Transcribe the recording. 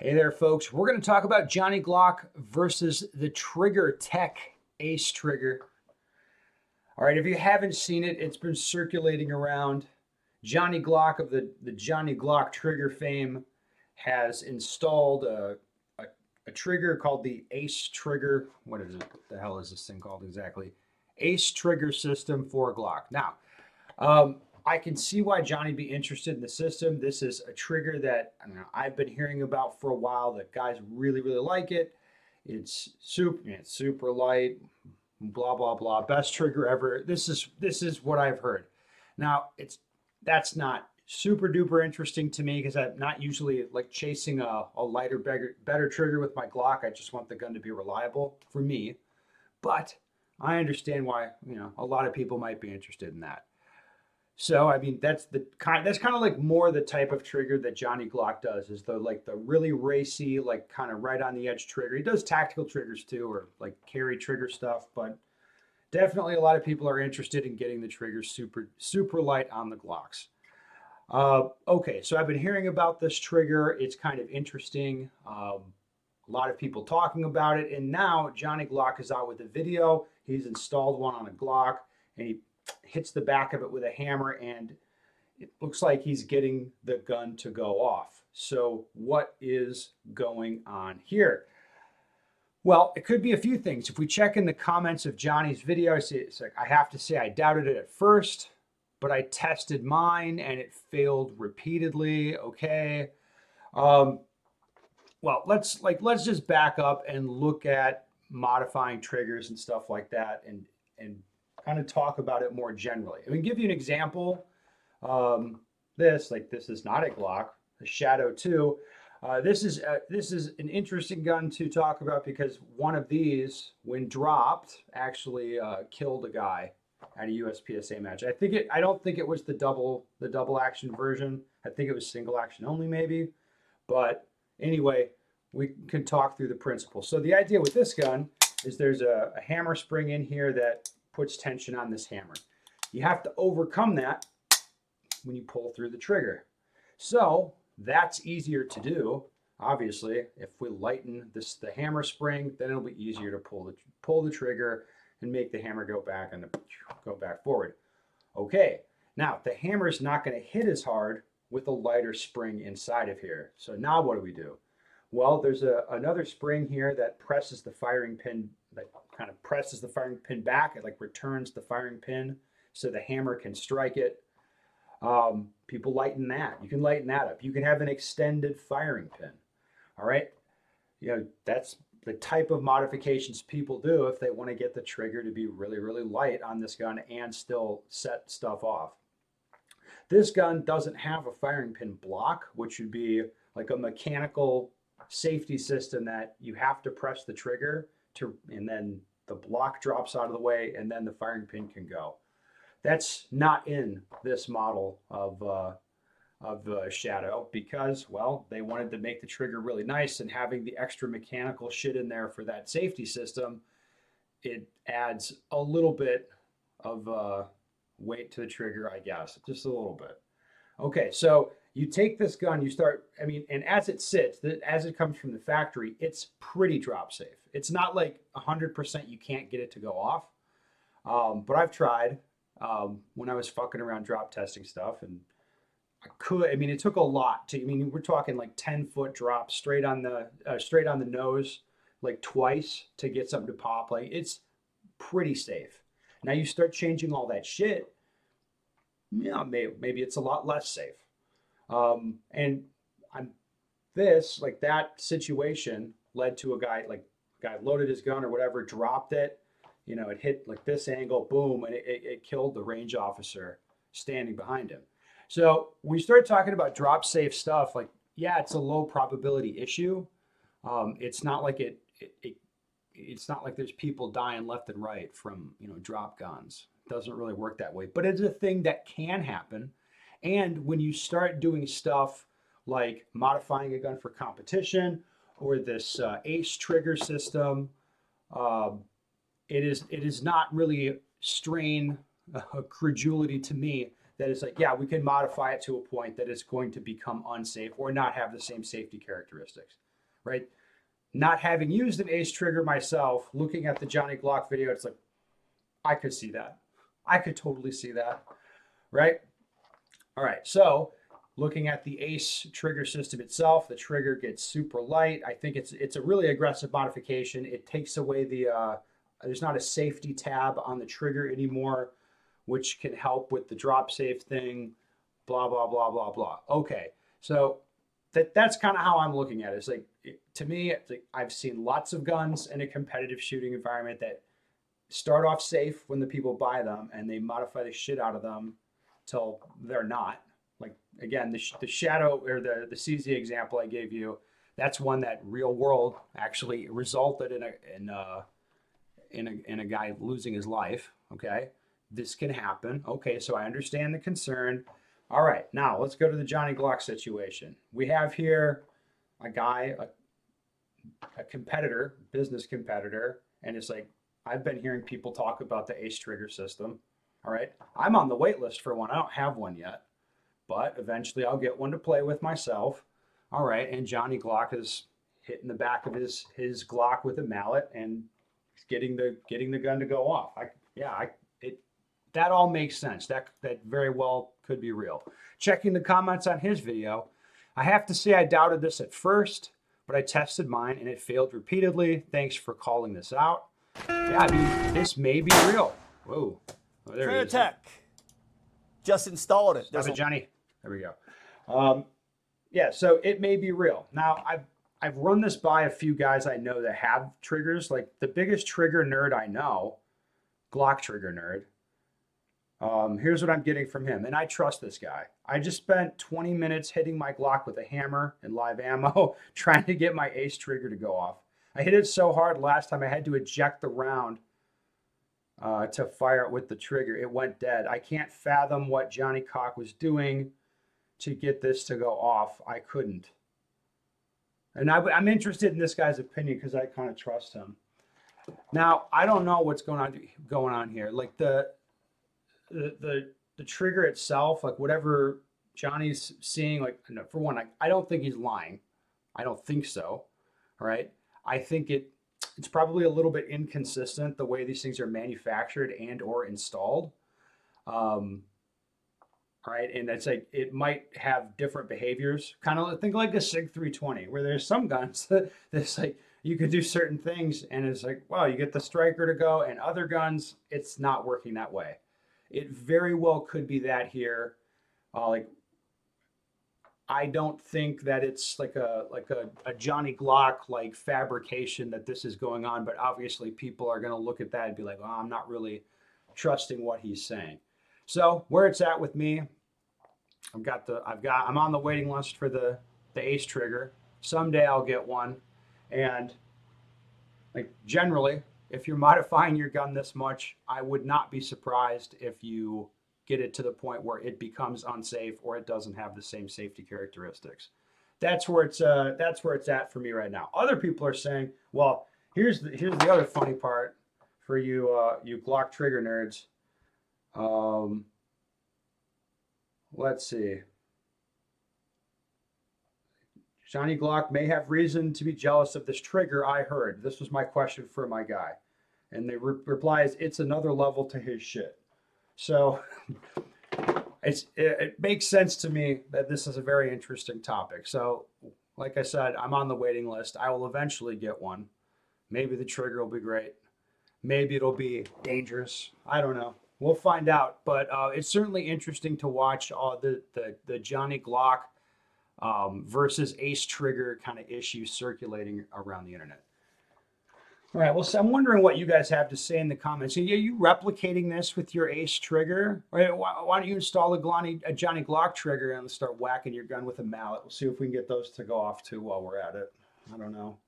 Hey there, folks. We're going to talk about Johnny Glock versus the Trigger Tech Ace Trigger. All right, if you haven't seen it, it's been circulating around. Johnny Glock of the Johnny Glock trigger fame has installed a trigger called the Ace Trigger. What is it? What the hell is this thing called exactly? Ace Trigger System for Glock. Now, I can see why Johnny be interested in the system. This is a trigger that I've been hearing about for a while. That guys really, really like it. It's super light. Blah blah blah. Best trigger ever. This is what I've heard. Now that's not super duper interesting to me because I'm not usually like chasing a lighter, better trigger with my Glock. I just want the gun to be reliable for me. But I understand why a lot of people might be interested in that. So I mean that's kind of like more the type of trigger that Johnny Glock does is the really racy, like kind of right on the edge trigger. He does tactical triggers too, or like carry trigger stuff, but definitely a lot of people are interested in getting the triggers super light on the Glocks. Okay, so I've been hearing about this trigger. It's kind of interesting. A lot of people talking about it, and now Johnny Glock is out with a video. He's installed one on a Glock, and he hits the back of it with a hammer, and it looks like he's getting the gun to go off. So what is going on here? Well, it could be a few things. If we check in the comments of Johnny's video, it's like, I have to say I doubted it at first, but I tested mine and it failed repeatedly. Okay. Um, well, let's just back up and look at modifying triggers and stuff like that, and kind of talk about it more generally. I mean, give you an example. Um, this is not a Glock, a Shadow 2. This is an interesting gun to talk about because one of these, when dropped, actually killed a guy at a USPSA match. I don't think it was the double action version. I think it was single action only, maybe. But anyway, we can talk through the principles. So the idea with this gun is there's a hammer spring in here that puts tension on this hammer. You have to overcome that when you pull through the trigger. So that's easier to do. Obviously, if we lighten the hammer spring, then it'll be easier to pull the trigger and make the hammer go back and go back forward. Okay, now the hammer is not going to hit as hard with a lighter spring inside of here. So now what do we do? Well, there's another spring here that presses the firing pin, that kind of presses the firing pin back. It like returns the firing pin so the hammer can strike it. People lighten that. You can lighten that up. You can have an extended firing pin. All right. That's the type of modifications people do if they want to get the trigger to be really, really light on this gun and still set stuff off. This gun doesn't have a firing pin block, which would be like a mechanical safety system that you have to press the trigger and then the block drops out of the way, and then the firing pin can go. That's not in this model of Shadow because, well, they wanted to make the trigger really nice, and having the extra mechanical shit in there for that safety system, it adds a little bit of weight to the trigger, I guess, just a little bit. Okay, so you take this gun, you start, I mean, and as it sits, as it comes from the factory, it's pretty drop safe. It's not like 100% you can't get it to go off, but I've tried when I was fucking around drop testing stuff, and I mean, it took a lot to, I mean, we're talking like 10-foot drop straight on the nose, like twice to get something to pop. Like it's pretty safe. Now you start changing all that shit, maybe it's a lot less safe. And I'm like that situation led to a guy loaded his gun or whatever, dropped it, it hit like this angle, boom, and it killed the range officer standing behind him. So we start talking about drop safe stuff. Like, yeah, it's a low probability issue. It's not like it's not like there's people dying left and right from drop guns. It doesn't really work that way, but it's a thing that can happen. And when you start doing stuff like modifying a gun for competition or this ACE trigger system, um, it is not really strain credulity to me that it's like, yeah, we can modify it to a point that it's going to become unsafe or not have the same safety characteristics. right? Not having used an ace trigger myself, looking at the Johnny Glock video, it's like, I could see that. I could totally see that, right? All right, so looking at the ace trigger system itself, the trigger gets super light. I think it's a really aggressive modification. It takes away there's not a safety tab on the trigger anymore, which can help with the drop safe thing, blah, blah, blah, blah, blah. Okay, so that's kind of how I'm looking at it. It's like, to me, it's like I've seen lots of guns in a competitive shooting environment that start off safe when the people buy them and they modify the shit out of them till they're not. Like, again, the shadow or the CZ example I gave you, that's one that real world actually resulted in a guy losing his life. Okay, this can happen. Okay, so I understand the concern. All right, now let's go to the Johnny Glock situation. We have here a guy, a competitor, business competitor, and it's like, I've been hearing people talk about the ace trigger system. All right, I'm on the wait list for one. I don't have one yet, but eventually I'll get one to play with myself. All right, and Johnny Glock is hitting the back of his Glock with a mallet and getting the gun to go off. That all makes sense. That very well could be real. Checking the comments on his video, I have to say I doubted this at first, but I tested mine and it failed repeatedly. Thanks for calling this out. Yeah, I mean, this may be real. Whoa. Oh, there he is. Tech just installed it. Stop it, Johnny. There we go. Yeah, so it may be real. Now, I've run this by a few guys I know that have triggers. Like the biggest trigger nerd I know, Glock trigger nerd. Here's what I'm getting from him, and I trust this guy. I just spent 20 minutes hitting my Glock with a hammer and live ammo, trying to get my ace trigger to go off. I hit it so hard last time I had to eject the round to fire it with the trigger. It went dead. I can't fathom what Johnny Cock was doing to get this to go off. I couldn't. And I'm interested in this guy's opinion because I kind of trust him. Now, I don't know what's going on here. Like the trigger itself, like whatever Johnny's seeing, like, for one, I don't think he's lying. I don't think so. All right. I think it's probably a little bit inconsistent the way these things are manufactured and or installed. Right, and it's like it might have different behaviors. Kind of think like a Sig 320, where there's some guns that it's like you could do certain things, and it's like, wow, you get the striker to go, and other guns, it's not working that way. It very well could be that here. Like, I don't think that it's like a Johnny Glock like fabrication that this is going on, but obviously people are going to look at that and be like, well, I'm not really trusting what he's saying. So where it's at with me, I'm on the waiting list for the ace trigger. Someday I'll get one. And like generally, if you're modifying your gun this much, I would not be surprised if you get it to the point where it becomes unsafe or it doesn't have the same safety characteristics. That's where it's at for me right now. Other people are saying, well, here's the other funny part for you you Glock trigger nerds. Let's see. Johnny Glock may have reason to be jealous of this trigger, I heard. This was my question for my guy. And the reply is, it's another level to his shit. So it makes sense to me that this is a very interesting topic. So like I said, I'm on the waiting list. I will eventually get one. Maybe the trigger will be great. Maybe it'll be dangerous. I don't know. We'll find out, but it's certainly interesting to watch the Johnny Glock versus ace trigger kind of issues circulating around the internet. All right, well, so I'm wondering what you guys have to say in the comments. Are you replicating this with your ace trigger? Or why don't you install a Johnny Glock trigger and start whacking your gun with a mallet? We'll see if we can get those to go off too while we're at it. I don't know.